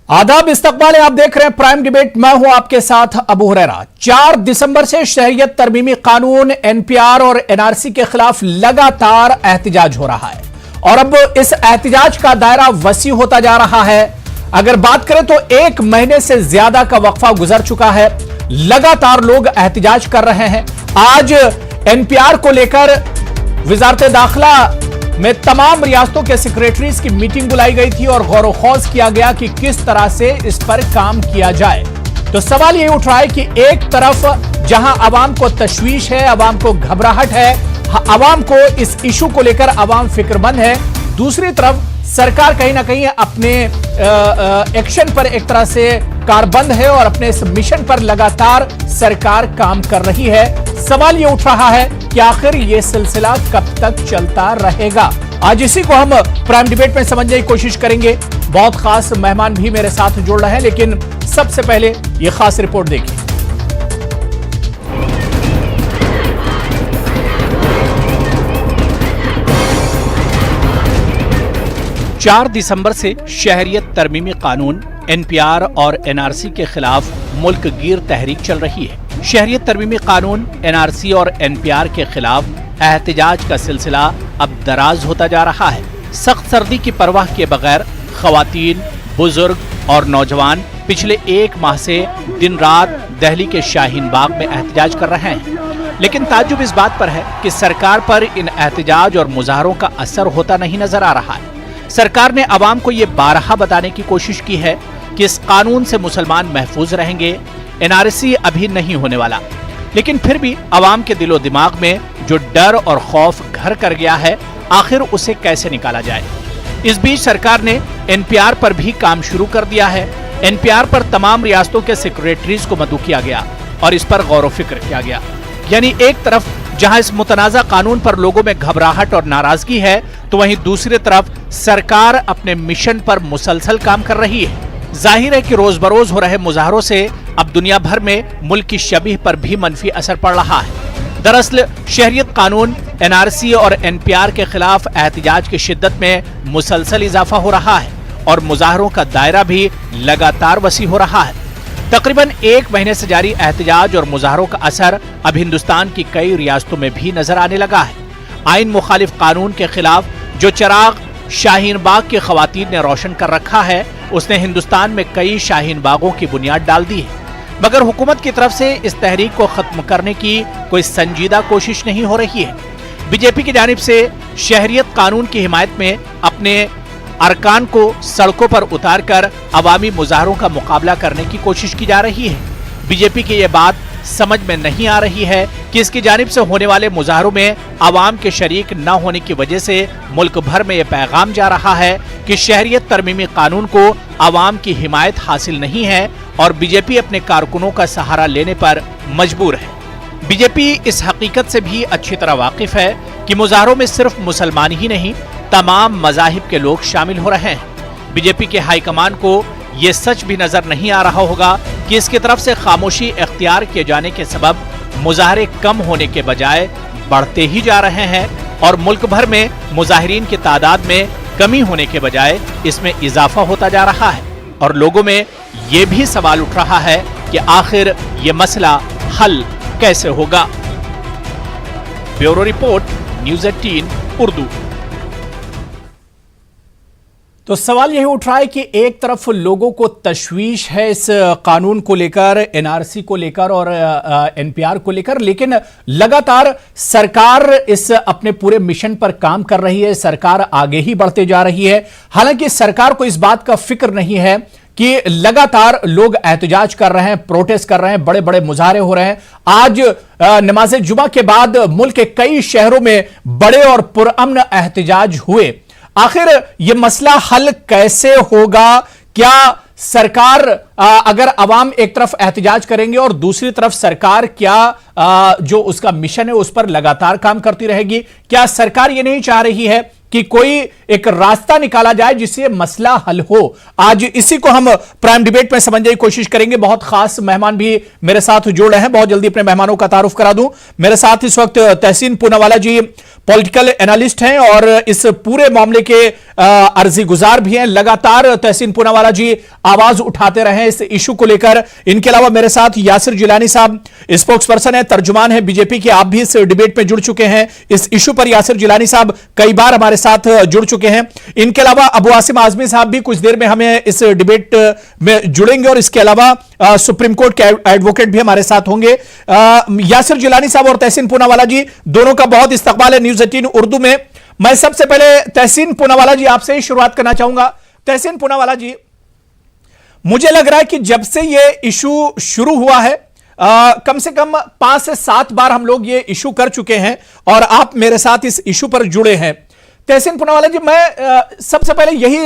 आदाब, इस्तकबाल है। आप देख रहे हैं प्राइम डिबेट। मैं हूं आपके साथ अबू हुरैरा। 4 दिसंबर से शहरियत तरमीमी कानून एनपीआर और एनआरसी के खिलाफ लगातार एहतजाज हो रहा है और अब इस एहतजाज का दायरा वसी होता जा रहा है। अगर बात करें तो 1 महीने से ज्यादा का वक्फा गुजर चुका है। लगातार लोग एहतजाज कर रहे हैं। आज एनपीआर को लेकर वजारत दाखिला में तमाम रियासतों के सेक्रेटरीज की मीटिंग बुलाई गई थी और गौर खौज किया गया कि किस तरह से इस पर काम किया जाए। तो सवाल यही उठ रहा है कि एक तरफ जहां अवाम को तशवीश है, अवाम को घबराहट है, अवाम को इस इशू को लेकर अवाम फिक्रमंद है, दूसरी तरफ सरकार कहीं ना कहीं अपने एक्शन पर एक तरह से कारबंद है और अपने इस मिशन पर लगातार सरकार काम कर रही है। सवाल यह उठ रहा है कि आखिर यह सिलसिला कब तक चलता रहेगा। आज इसी को हम प्राइम डिबेट में समझने की कोशिश करेंगे। बहुत खास मेहमान भी मेरे साथ जुड़ रहे हैं, लेकिन सबसे पहले यह खास रिपोर्ट देखिए। चार दिसंबर से शहरियत तरमीमी कानून एनपीआर और एनआरसी के खिलाफ मुल्क गिर तहरीक चल रही है। शहरियत तरमीमी कानून एनआरसी और एनपीआर के खिलाफ एहतजाज का सिलसिला अब दराज होता जा रहा है। सख्त सर्दी की परवाह किए बगैर खवातीन, बुजुर्ग और नौजवान पिछले 1 माह से दिन रात दिल्ली के शाहीन बाग में एहतजाज कर रहे हैं। लेकिन ताज्जुब इस बात पर है कि सरकार पर इन एहतजाज और मुजाहरों का असर होता नहीं नजर आ रहा है। सरकार ने अवाम को ये बारहा बताने की कोशिश की है कि इस कानून से मुसलमान महफूज रहेंगे, एनआरसी अभी नहीं होने वाला, लेकिन फिर भी अवाम के दिलो दिमाग में जो डर और खौफ घर कर गया है, आखिर उसे कैसे निकाला जाए। इस बीच सरकार ने एनपीआर पर भी काम शुरू कर दिया है। एनपीआर पर तमाम रियासतों के सेक्रेटरीज को मदऊ किया गया और इस पर गौर फिक्र किया गया। यानी एक तरफ जहां इस मुतनाज़ा कानून पर लोगों में घबराहट और नाराजगी है, तो वहीं दूसरी तरफ सरकार अपने मिशन पर मुसलसल काम कर रही है। जाहिर है कि रोज बरोज हो रहे मुजाहरों से अब दुनिया भर में मुल्क की शबीह पर भी मनफी असर पड़ रहा है। दरअसल शहरियत कानून एनआरसी और एनपीआर के खिलाफ एहतजाज की शिद्दत में मुसलसल इजाफा हो रहा है और मुजाहरों का दायरा भी लगातार वसी हो रहा है। तकरीबन 1 महीने से जारी एहतजाज और मुजाहरों का असर अब हिंदुस्तान की कई रियासतों में भी नजर आने लगा है। आइन मुखालिफ कानून के खिलाफ जो चिराग शाहीन बाग की खवातीन ने रोशन कर रखा है, उसने हिंदुस्तान में कई शाहीन बागों की बुनियाद डाल दी है। मगर हुकूमत की तरफ से इस तहरीक को खत्म करने की कोई संजीदा कोशिश नहीं हो रही है। बीजेपी की जानिब से शहरियत कानून की हिमायत में अपने अरकान को सड़कों पर उतारकर अवामी मुजाहरों का मुकाबला करने की कोशिश की जा रही है। बीजेपी की यह बात समझ में नहीं आ रही है कि इसकी जानिब से होने वाले मुजाहरों में अवाम के शरीक न होने की वजह से मुल्क भर में यह पैगाम जा रहा है कि शहरियत तरमीमी कानून को अवाम की हिमायत हासिल नहीं है और बीजेपी अपने कारकुनों का सहारा लेने पर मजबूर है। बीजेपी इस हकीकत से भी अच्छी तरह वाकिफ है कि मुजाहरों में सिर्फ मुसलमान ही नहीं, तमाम मजाहिब के लोग शामिल हो रहे हैं। बीजेपी के हाईकमान को ये सच भी नजर नहीं आ रहा होगा कि इसकी तरफ से खामोशी इख्तियार किए जाने के सबब मुजाहरे कम होने के बजाय बढ़ते ही जा रहे हैं और मुल्क भर में मुजाहिरीन की तादाद में कमी होने के बजाय इसमें इजाफा होता जा रहा है। और लोगों में ये भी सवाल उठ रहा है कि आखिर ये मसला हल कैसे होगा। Bureau report, news 18 Urdu. तो सवाल यही उठ रहा है कि एक तरफ लोगों को तशवीश है इस कानून को लेकर, एनआरसी को लेकर और एनपीआर को लेकर, लेकिन लगातार सरकार इस अपने पूरे मिशन पर काम कर रही है। सरकार आगे ही बढ़ते जा रही है। हालांकि सरकार को इस बात का फिक्र नहीं है कि लगातार लोग एहतजाज कर रहे हैं, प्रोटेस्ट कर रहे हैं, बड़े बड़े मुजाहरे हो रहे हैं। आज नमाज जुमा के बाद मुल्क के कई शहरों में बड़े और पुरअमन एहतजाज हुए। आखिर यह मसला हल कैसे होगा? क्या सरकार अगर अवाम एक तरफ एहतजाज करेंगे और दूसरी तरफ सरकार क्या जो उसका मिशन है उस पर लगातार काम करती रहेगी? क्या सरकार ये नहीं चाह रही है कि कोई एक रास्ता निकाला जाए जिससे मसला हल हो? आज इसी को हम प्राइम डिबेट में समझने की कोशिश करेंगे। बहुत खास मेहमान भी मेरे साथ जुड़ रहे हैं। बहुत जल्दी अपने मेहमानों का तारुफ करा दूं। मेरे साथ इस वक्त तहसीन पूनावाला जी पॉलिटिकल एनालिस्ट हैं और इस पूरे मामले के अर्जी गुजार भी हैं। लगातार तहसीन पूनावाला जी आवाज उठाते रहे हैं इस इशू को लेकर। इनके अलावा मेरे साथ यासिर जिलानी साहब स्पोक्स पर्सन है, तर्जुमान है बीजेपी के, आप भी इस डिबेट में जुड़ चुके हैं इस इशू पर। यासिर जिलानी साहब कई बार हमारे साथ जुड़ चुके हैं। इनके अलावा अबू आसिम आजमी साहब भी कुछ देर में हमें इस डिबेट में जुड़ेंगे और इसके अलावा सुप्रीम कोर्ट के एडवोकेट भी हमारे साथ होंगे। यासिर जिलानी साहब और तहसीन पूनावाला जी दोनों का बहुत इस्तकबाल है न्यूज़ 18 उर्दू में। मैं सबसे पहले तहसीन पूनावाला जी आपसे ही शुरुआत करना चाहूंगा। तहसीन पूनावाला जी, मुझे लग रहा है कि जब से यह इशू शुरू हुआ है कम से कम 5 से 7 बार हम लोग ये इशू कर चुके हैं और आप मेरे साथ इस इशू पर जुड़े हैं। तहसीन पूनावाला जी, मैं सबसे पहले यही